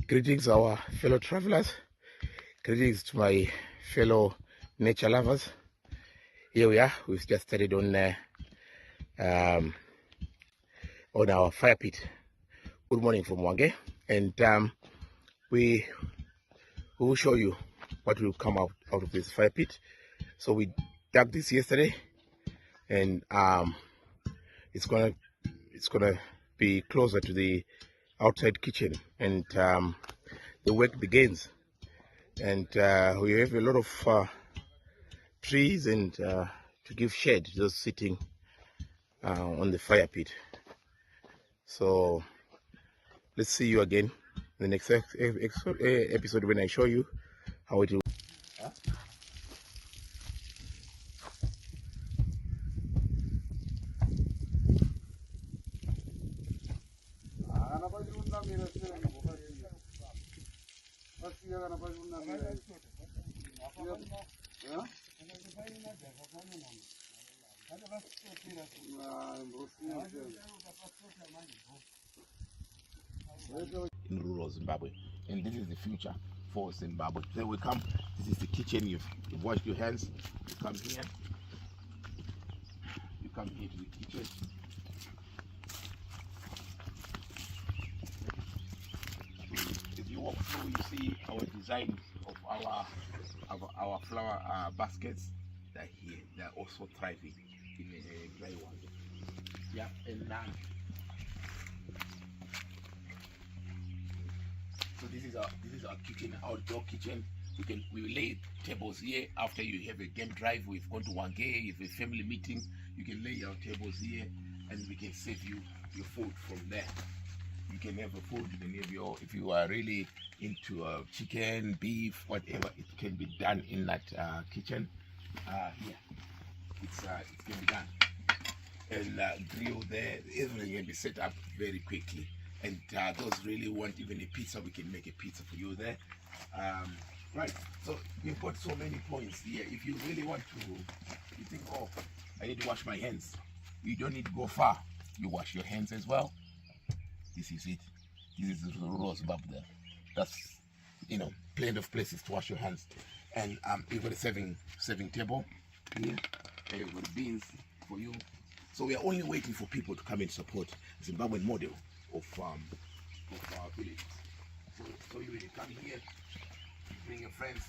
Greetings, our fellow travelers. Greetings to my fellow nature lovers. Here we are. We've just started on our fire pit. Good morning from Wange, and we will show you what will come out of this fire pit. So we dug this yesterday, and it's gonna be closer to the outside kitchen, and the work begins. And we have a lot of trees and to give shade to those sitting on the fire pit. So let's see you again in the next episode when I show you how it will. In rural Zimbabwe, and this is the future for Zimbabwe. So we come, this is the kitchen. You've washed your hands, you come here to the kitchen. If you walk through, you see our design of our flower baskets. They're here. They're also thriving in a very one. Yeah, and so this is our kitchen, outdoor kitchen. We lay tables here. After you have a game drive, we've gone to Wange, you have a family meeting, you can lay your tables here, and we can serve you your food from there. You can have a food, you can have your, if you are really into chicken, beef, whatever, it can be done in that kitchen. Here, it can be done. And grill there, everything can be set up very quickly. And those really want even a pizza, we can make a pizza for you there. Right, so we've got so many points here. If you really want to, you think, oh, I need to wash my hands. You don't need to go far. You wash your hands as well. This is it. This is the rose above there. That's, plenty of places to wash your hands. And you've got a serving table here. And you've got beans for you. So we are only waiting for people to come and support Zimbabwean model of our village. So you will come here, bring your friends.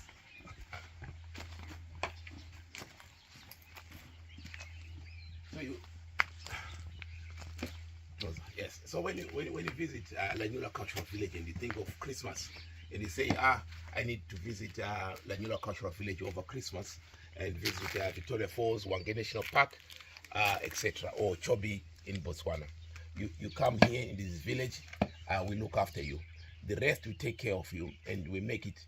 Yes. So when you visit Lanyula Cultural Village and you think of Christmas, and you say, I need to visit Lanyula Cultural Village over Christmas and visit Victoria Falls, Wange National Park, etc., or Chobe in Botswana. You come here in this village, we look after you. The rest we take care of you, and we make it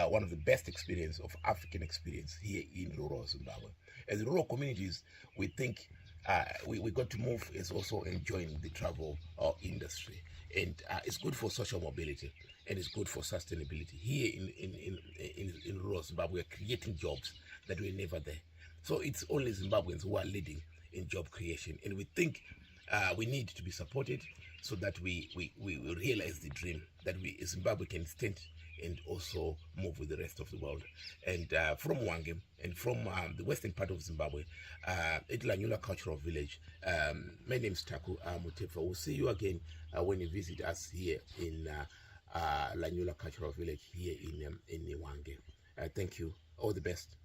one of the best experience of African experience here in rural Zimbabwe. As rural communities, we think we got to move is also enjoying the travel industry, and it's good for social mobility, and it's good for sustainability. Here in rural Zimbabwe, we're creating jobs that were never there. So it's only Zimbabweans who are leading in job creation, and we think we need to be supported so that we realize the dream that Zimbabwe can stand and also move with the rest of the world. And from Wange and from the western part of Zimbabwe, at Lanyula Cultural Village, my name is Taku Mutefa. We'll see you again when you visit us here in Lanyula Cultural Village here in Wange. Thank you. All the best.